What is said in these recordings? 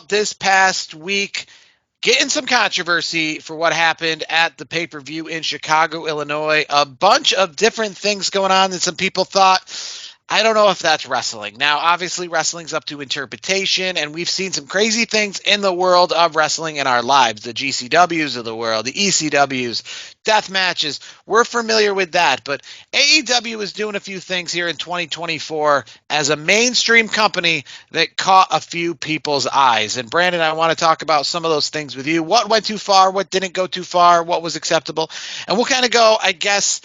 this past week getting some controversy for what happened at the pay-per-view in Chicago, Illinois. A bunch of different things going on that some people thought, I don't know if that's wrestling. Now, obviously, wrestling's up to interpretation, and we've seen some crazy things in the world of wrestling in our lives. The GCWs of the world, the ECWs, death matches. We're familiar with that, but AEW is doing a few things here in 2024 as a mainstream company that caught a few people's eyes. And Brandon, I want to talk about some of those things with you. What went too far? What didn't go too far? What was acceptable? And we'll kind of go, I guess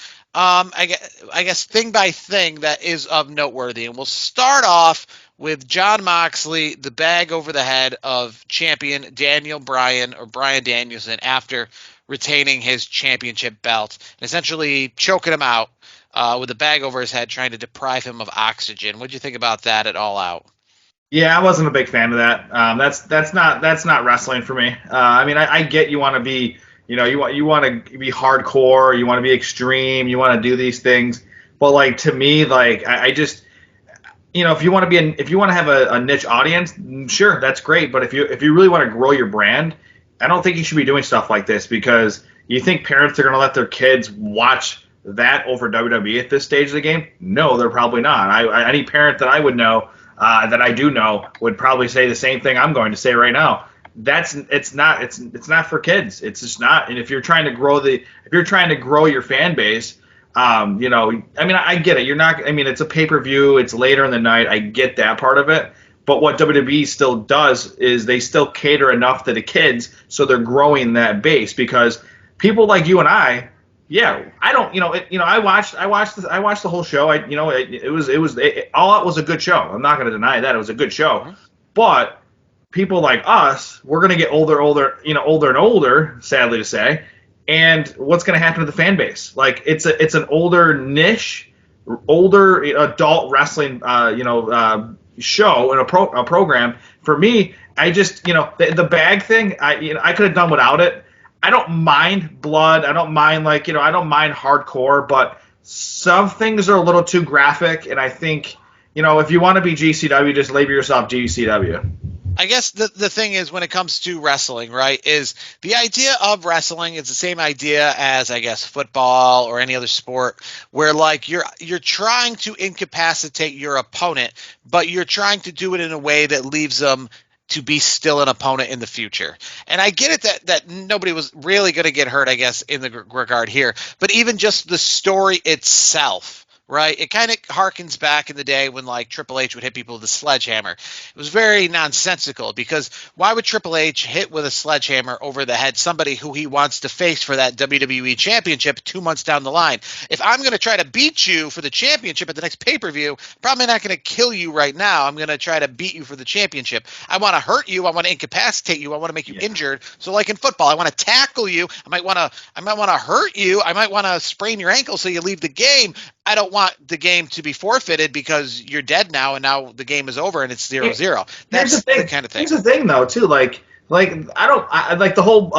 thing by thing that is of noteworthy. And we'll start off with Jon Moxley, the bag over the head of champion Daniel Bryan, or Bryan Danielson, after retaining his championship belt, and essentially choking him out with a bag over his head, trying to deprive him of oxygen. What do you think about that at All Out? Yeah, I wasn't a big fan of that. That's not wrestling for me. I get you want to be, you want to be hardcore, you want to be extreme, you want to do these things, but like to me, like I just, if you want to have a niche audience, sure, that's great. But if you really want to grow your brand, I don't think you should be doing stuff like this, because you think parents are going to let their kids watch that over WWE at this stage of the game? No, they're probably not. Any parent that I would know, that I do know, would probably say the same thing I'm going to say right now. It's not for kids. It's just not. And if you're trying to grow your fan base, I get it. It's a pay-per-view. It's later in the night. I get that part of it. But what WWE still does is they still cater enough to the kids, so they're growing that base. Because people like you and I watched the whole show. All Out was a good show. I'm not going to deny that. It was a good show. Mm-hmm. But people like us, we're going to get older and older, sadly to say. And what's going to happen to the fan base? Like, it's an older niche, older adult wrestling, show and a program. For me, I just, the bag thing, I could have done without it. I don't mind blood. I don't mind I don't mind hardcore, but some things are a little too graphic. And I think, if you want to be GCW, just label yourself GCW. I guess the thing is, when it comes to wrestling, right, is the idea of wrestling is the same idea as, I guess, football or any other sport, where like you're trying to incapacitate your opponent, but you're trying to do it in a way that leaves them to be still an opponent in the future. And I get it that nobody was really going to get hurt, I guess, in the regard here, but even just the story itself, right? It kind of harkens back in the day when like Triple H would hit people with a sledgehammer. It was very nonsensical, because why would Triple H hit with a sledgehammer over the head somebody who he wants to face for that WWE championship 2 months down the line? If I'm going to try to beat you for the championship at the next pay-per-view, probably not going to kill you right now. I'm going to try to beat you for the championship. I want to hurt you. I want to incapacitate you. I want to make you injured. So like in football, I want to tackle you. I might want to hurt you. I might want to sprain your ankle so you leave the game. I don't want the game to be forfeited because you're dead now, and now the game is over and it's 0-0. That's the kind of thing. Here's the thing, though, too. Like I like the whole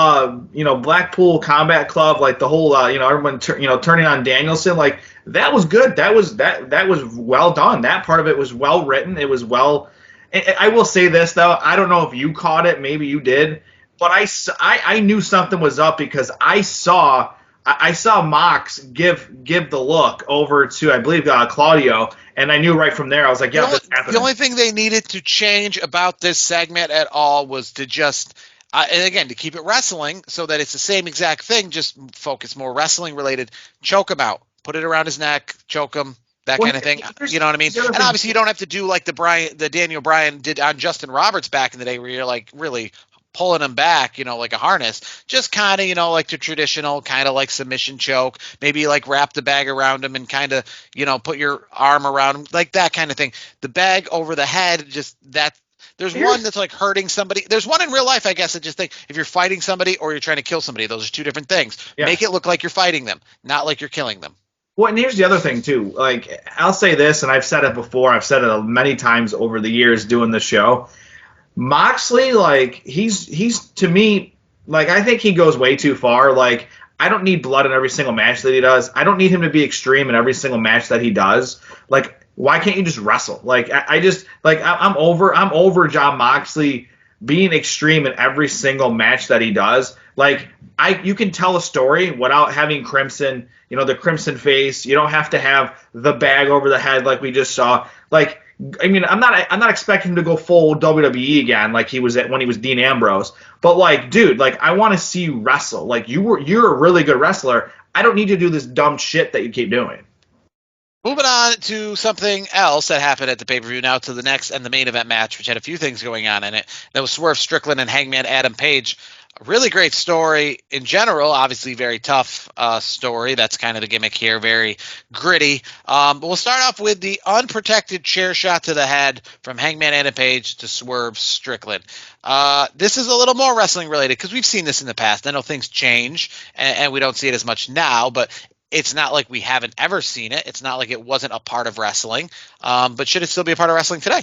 Blackpool Combat Club, like the whole everyone turning on Danielson. Like, that was good. That was well done. That part of it was well written. It was well. I will say this, though. I don't know if you caught it. Maybe you did, but I knew something was up, because I saw Mox give the look over to, I believe, Claudio, and I knew right from there. I was like, yeah, that's happening. The only thing they needed to change about this segment at all was to just, and again, to keep it wrestling so that it's the same exact thing, just focus more wrestling related, choke him out, put it around his neck, choke him, that kind of thing. You know what I mean? And obviously you don't have to do like the Daniel Bryan did on Justin Roberts back in the day, where you're like really pulling him back, like a harness. Just kind of, like the traditional kind of like submission choke, maybe like wrap the bag around him and kind of, put your arm around him, like that kind of thing. The bag over the head, just that. There's one that's like hurting somebody. There's one in real life, I guess. I just think if you're fighting somebody or you're trying to kill somebody, those are two different things. Yeah. Make it look like you're fighting them, not like you're killing them. Well, and here's the other thing, too. Like, I'll say this, and I've said it before. I've said it many times over the years doing the show. Moxley, like, he's to me, like, I think he goes way too far. Like, I don't need blood in every single match that he does. I don't need him to be extreme in every single match that he does. Like, why can't you just wrestle? Like, I'm over Jon Moxley being extreme in every single match that he does. Like, you can tell a story without having Crimson, the Crimson face. You don't have to have the bag over the head like we just saw. Like, I mean, I'm not expecting him to go full WWE again like he was when he was Dean Ambrose. But like, dude, like, I want to see you wrestle. Like, you're a really good wrestler. I don't need to do this dumb shit that you keep doing. Moving on to something else that happened at the pay-per-view, now to the next and the main event match, which had a few things going on in it. That was Swerve Strickland and Hangman Adam Page. A really great story in general, obviously very tough story. That's kind of the gimmick here, very gritty. But we'll start off with the unprotected chair shot to the head from Hangman Adam Page to Swerve Strickland. This is a little more wrestling related because we've seen this in the past. I know things change and we don't see it as much now, but it's not like we haven't ever seen it. It's not like it wasn't a part of wrestling. But should it still be a part of wrestling today?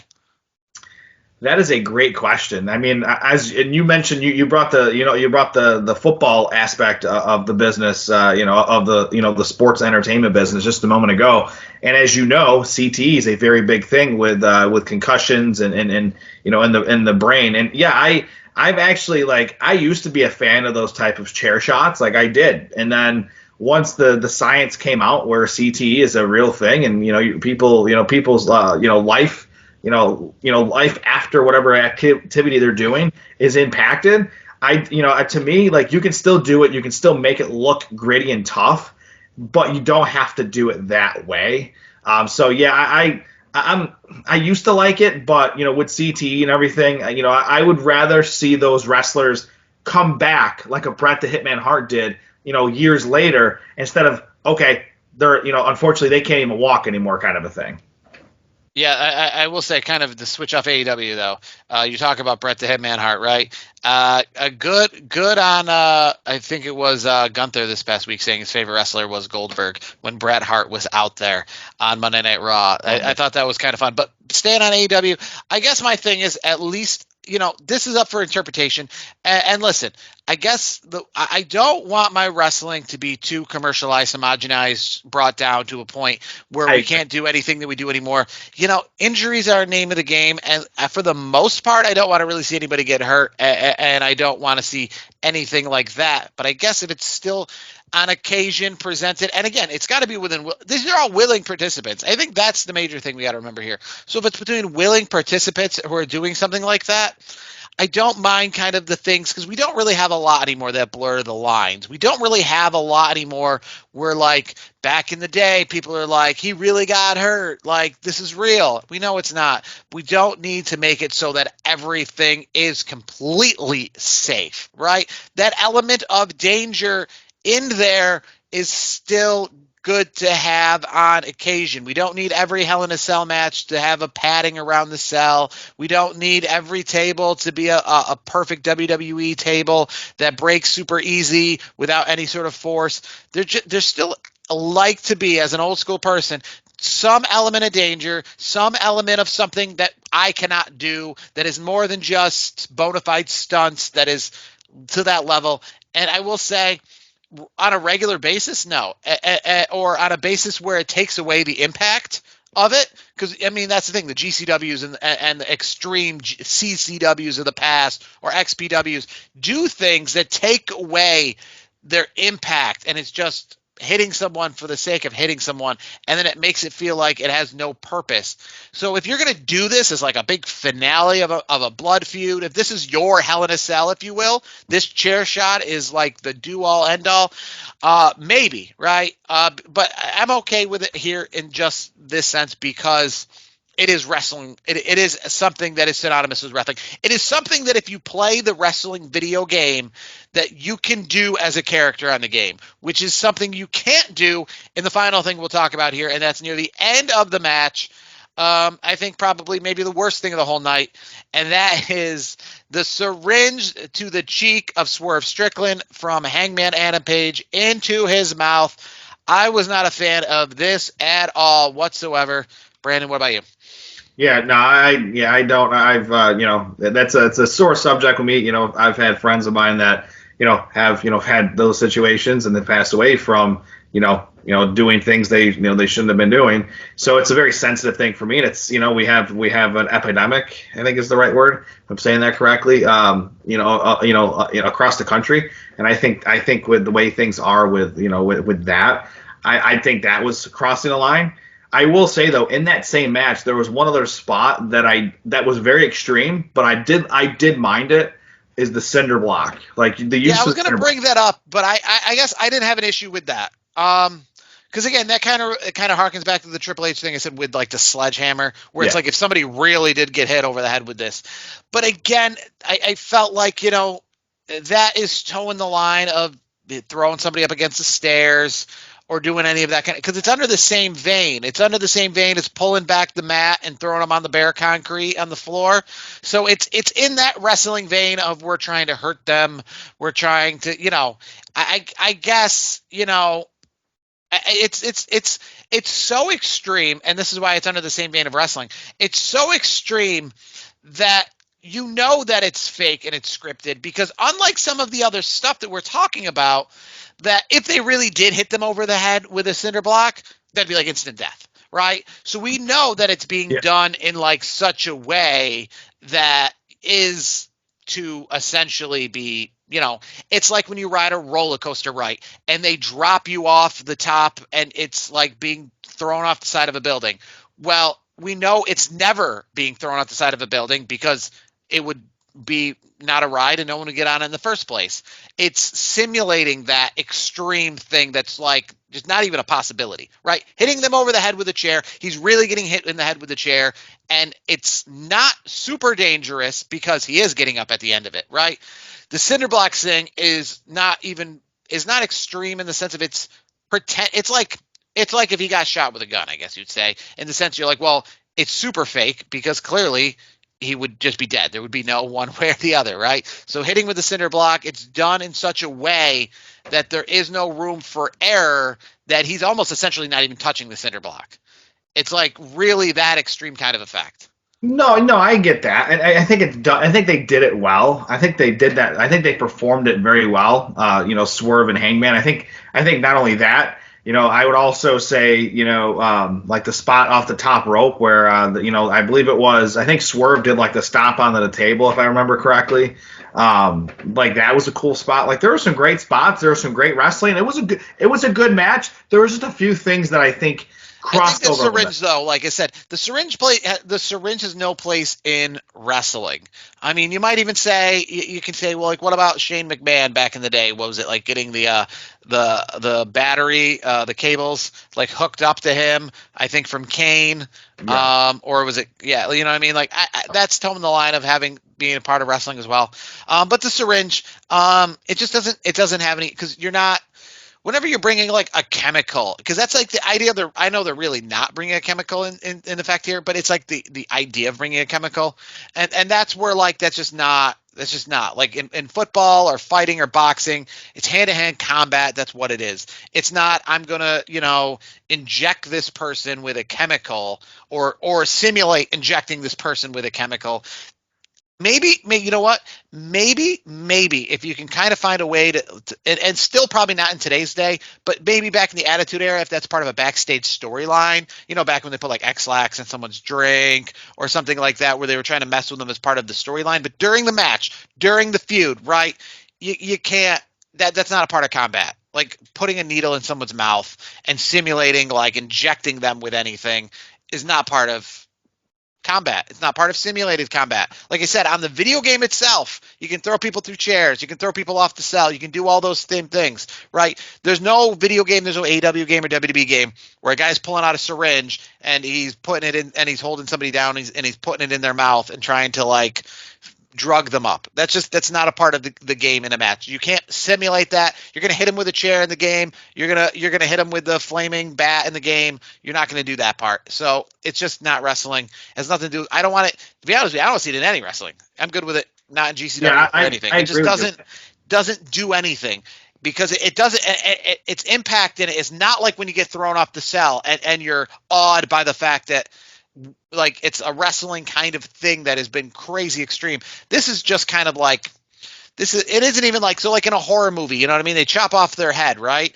That is a great question. I mean, and you mentioned, you brought the football aspect of the business, of the sports entertainment business just a moment ago. And as you know, CTE is a very big thing with concussions and in the brain. And yeah, I've actually, like, I used to be a fan of those type of chair shots, like I did, and then once the science came out where CTE is a real thing, and people's life, life after whatever activity they're doing is impacted. To me, like, you can still do it, you can still make it look gritty and tough, but you don't have to do it that way. So yeah, I used to like it, but with CTE and everything, I would rather see those wrestlers come back like a Bret the Hitman Hart did, years later, instead of, okay, they're, unfortunately they can't even walk anymore, kind of a thing. Yeah, I will say, kind of the switch off AEW though. You talk about Bret the Hitman Hart, right? A good on I think it was Gunther this past week saying his favorite wrestler was Goldberg when Bret Hart was out there on Monday Night Raw. I thought that was kind of fun. But staying on AEW, I guess my thing is, at least, this is up for interpretation. And listen, I guess I don't want my wrestling to be too commercialized, homogenized, brought down to a point where we can't do anything that we do anymore. Injuries are a name of the game. And for the most part, I don't want to really see anybody get hurt. And I don't want to see anything like that. But I guess if it's still on occasion presented, and again, it's got to be these are all willing participants. I think that's the major thing we got to remember here. So if it's between willing participants who are doing something like that, I don't mind kind of the things, because we don't really have a lot anymore that blur the lines. We don't really have a lot anymore where, like, back in the day, people are like, he really got hurt, like, this is real. We know it's not. We don't need to make it so that everything is completely safe, right? That element of danger in there is still good to have on occasion. We don't need every Hell in a Cell match to have a padding around the cell. We don't need every table to be a perfect WWE table that breaks super easy without any sort of force. There's still like to be, as an old school person, some element of danger, some element of something that I cannot do that is more than just bona fide stunts, that is to that level. And I will say, on a regular basis, no, or on a basis where it takes away the impact of it, because I mean, that's the thing. The GCWs and the extreme CCWs of the past, or XPWs, do things that take away their impact, and it's just hitting someone for the sake of hitting someone, and then it makes it feel like it has no purpose. So if you're going to do this as like a big finale of a blood feud, if this is your Hell in a Cell, if you will, this chair shot is like the do-all, end-all, maybe, right? But I'm okay with it here in just this sense, because it is wrestling. It is something that is synonymous with wrestling. It is something that if you play the wrestling video game, that you can do as a character on the game, which is something you can't do in the final thing we'll talk about here, and that's near the end of the match. I think probably maybe the worst thing of the whole night, and that is the syringe to the cheek of Swerve Strickland from Hangman Adam Page into his mouth. I was not a fan of this at all whatsoever. Brandon, what about you? Yeah, no, I don't. I've, it's a sore subject with me. I've had friends of mine that, have, had those situations and they passed away from, doing things they shouldn't have been doing. So it's a very sensitive thing for me. And it's, we have an epidemic, I think is the right word, if I'm saying that correctly. Across the country. And I think with the way things are with that, I think that was crossing the line. I will say though, in that same match, there was one other spot that was very extreme, but I did mind it. Is the cinder block, like the use? Yeah, I was going to bring that up, but I guess I didn't have an issue with that. Because again, that kind of harkens back to the Triple H thing I said with like the sledgehammer, where it's like if somebody really did get hit over the head with this. But again, I felt like that is towing the line of throwing somebody up against the stairs or doing any of that kind of, because it's under the same vein. It's under the same vein as pulling back the mat and throwing them on the bare concrete on the floor. So it's in that wrestling vein of we're trying to hurt them. We're trying to, I guess, it's so extreme, and this is why it's under the same vein of wrestling. It's so extreme that that it's fake and it's scripted, because unlike some of the other stuff that we're talking about, that if they really did hit them over the head with a cinder block, that'd be like instant death, right? So we know that it's being done in like such a way that is to essentially be, it's like when you ride a roller coaster, right? And they drop you off the top and it's like being thrown off the side of a building. Well, we know it's never being thrown off the side of a building, because it would be not a ride and no one would get on in the first place. It's simulating that extreme thing that's like just not even a possibility, right? Hitting them over the head with a chair. He's really getting hit in the head with a chair, and it's not super dangerous because he is getting up at the end of it, right? The cinder block thing is not extreme in the sense of it's pretend. It's like if he got shot with a gun, I guess you'd say, in the sense you're like, well, it's super fake because clearly he would just be dead. There would be no one way or the other, right? So hitting with the cinder block, it's done in such a way that there is no room for error, that he's almost essentially not even touching the cinder block. It's like really that extreme kind of effect. No, I get that, and I think it's done. I think they did it well. I think they did that. I think they performed it very well. Swerve and Hangman. I think not only that. I would also say, like the spot off the top rope where, I believe I think Swerve did like the stomp onto the table, if I remember correctly. Like that was a cool spot. Like there were some great spots. There was some great wrestling. It was a good match. There was just a few things that I think crossed over. I think the Syringe, though, like I said, the Syringe has no place in wrestling. I mean, you might even say, you can say, well, like, what about Shane McMahon back in the day? What was it like, getting the battery, the cables like hooked up to him? I think from Kane, or was it? Yeah, you know what I mean. Like that's towing the line of being a part of wrestling as well. But the Syringe, it just doesn't have any, because you're not. Whenever you're bringing like a chemical, because that's like the idea. I know they're really not bringing a chemical in effect here, but it's like the idea of bringing a chemical, and that's where like that's just not like in football or fighting or boxing. It's hand-to-hand combat. That's what it is. It's not I'm gonna inject this person with a chemical or simulate injecting this person with a chemical. Maybe you know what? Maybe if you can kind of find a way to and still probably not in today's day, but maybe back in the Attitude Era, if that's part of a backstage storyline, back when they put like X-Lax in someone's drink or something like that, where they were trying to mess with them as part of the storyline. But during the match, during the feud, right? You can't. That's not a part of combat. Like putting a needle in someone's mouth and simulating like injecting them with anything is not part of combat. It's not part of simulated combat. Like I said, on the video game itself, you can throw people through chairs, you can throw people off the cell, you can do all those same things, right? There's no video game, there's no AEW game or WWE game where a guy's pulling out a syringe and he's putting it in and he's holding somebody down and he's putting it in their mouth and trying to like drug them up. That's not a part of the game in a match. You can't simulate that. You're going to hit him with a chair in the game. You're going to hit him with the flaming bat in the game. You're not going to do that part. So it's just not wrestling. It has nothing to do. I don't want it to be honest with you. I don't see it in any wrestling. I'm good with it. Not in GCW or anything. It just doesn't do anything. Because it doesn't, its impact in it is not like when you get thrown off the cell and you're awed by the fact that like it's a wrestling kind of thing that has been crazy extreme. This is just kind of like it isn't even like, so like in a horror movie, you know what I mean? They chop off their head, right?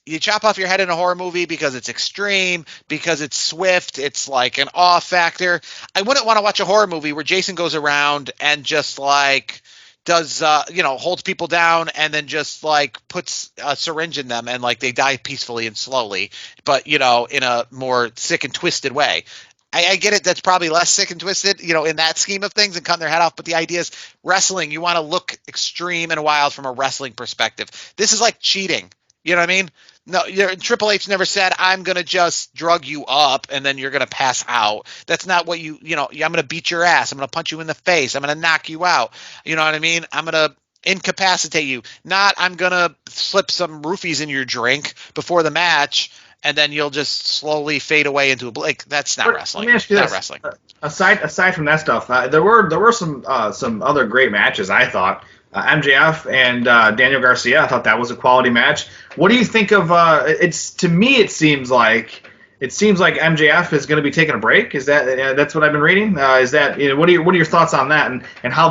you chop off your head in a horror movie because it's extreme, because it's swift, it's like an awe factor. I wouldn't want to watch a horror movie where Jason goes around and just like does holds people down and then just like puts a syringe in them and like they die peacefully and slowly, but in a more sick and twisted way. I get it. That's probably less sick and twisted, in that scheme of things and cutting their head off. But the idea is wrestling. You want to look extreme and wild from a wrestling perspective. This is like cheating. You know what I mean? No, Triple H never said, I'm going to just drug you up and then you're going to pass out. That's not what I'm going to beat your ass. I'm going to punch you in the face. I'm going to knock you out. You know what I mean? I'm going to incapacitate you. Not I'm going to slip some roofies in your drink before the match and then you'll just slowly fade away into a blink. That's not wrestling. Let me ask you this. Not wrestling. Aside from that stuff, there were some other great matches, I thought. MJF and Daniel Garcia, I thought that was a quality match. What do you think of? To me, it seems like MJF is going to be taking a break. Is that's what I've been reading? What are your thoughts on that and how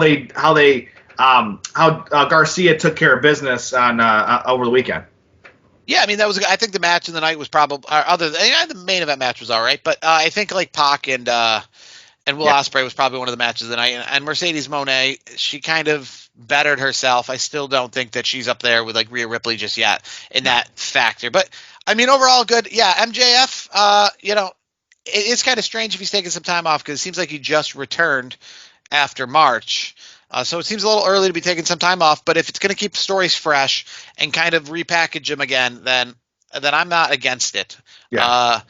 Garcia took care of business on over the weekend? Yeah, I mean I think the match of the night was probably the main event match was all right, but I think like Pac and Will Ospreay was probably one of the matches of the night, and Mercedes Moné, she kind of bettered herself. I still don't think that she's up there with like Rhea Ripley just yet in that factor, but I mean overall good. Yeah, MJF, it's kind of strange if he's taking some time off because it seems like he just returned after March. So it seems a little early to be taking some time off, but if it's going to keep stories fresh and kind of repackage them again, then I'm not against it. Yeah.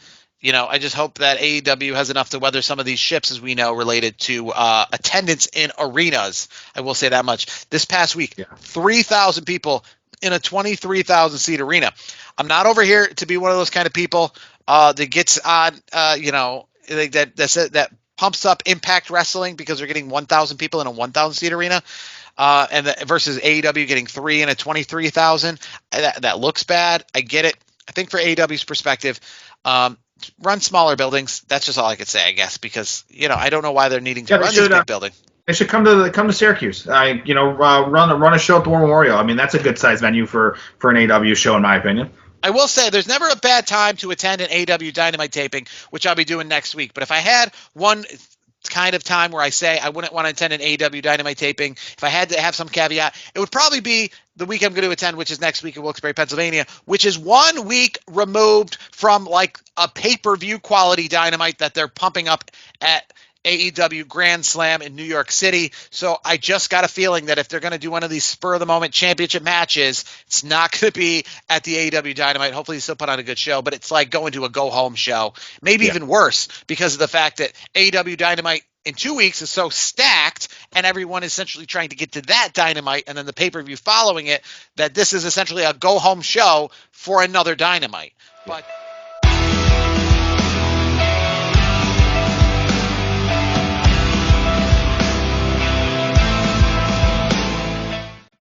I just hope that AEW has enough to weather some of these ships, as we know, related to attendance in arenas. I will say that much. This past week, 3,000 people in a 23,000-seat arena. I'm not over here to be one of those kind of people that gets on, that pumps up Impact Wrestling because they're getting 1,000 people in a 1,000-seat arena. Versus AEW getting 3 in a 23,000. That looks bad. I get it. I think for AEW's perspective, run smaller buildings. That's just all I could say, I guess, because I don't know why they're needing to run this big building. They should come to Syracuse. Run a show at the War Memorial. I mean, that's a good sized venue for an AEW show, in my opinion. I will say there's never a bad time to attend an AEW Dynamite taping, which I'll be doing next week. But if I had one kind of time where I say I wouldn't want to attend an AEW Dynamite taping, if I had to have some caveat, it would probably be the week I'm going to attend, which is next week in Wilkes-Barre, Pennsylvania, which is 1 week removed from like a pay-per-view quality Dynamite that they're pumping up at AEW Grand Slam in New York City. So I just got a feeling that if they're going to do one of these spur-of-the-moment championship matches, it's not going to be at the AEW Dynamite. Hopefully they still put on a good show, but it's like going to a go-home show. Maybe even worse because of the fact that AEW Dynamite in 2 weeks is so stacked and everyone is essentially trying to get to that Dynamite and then the pay-per-view following it, that this is essentially a go-home show for another Dynamite. But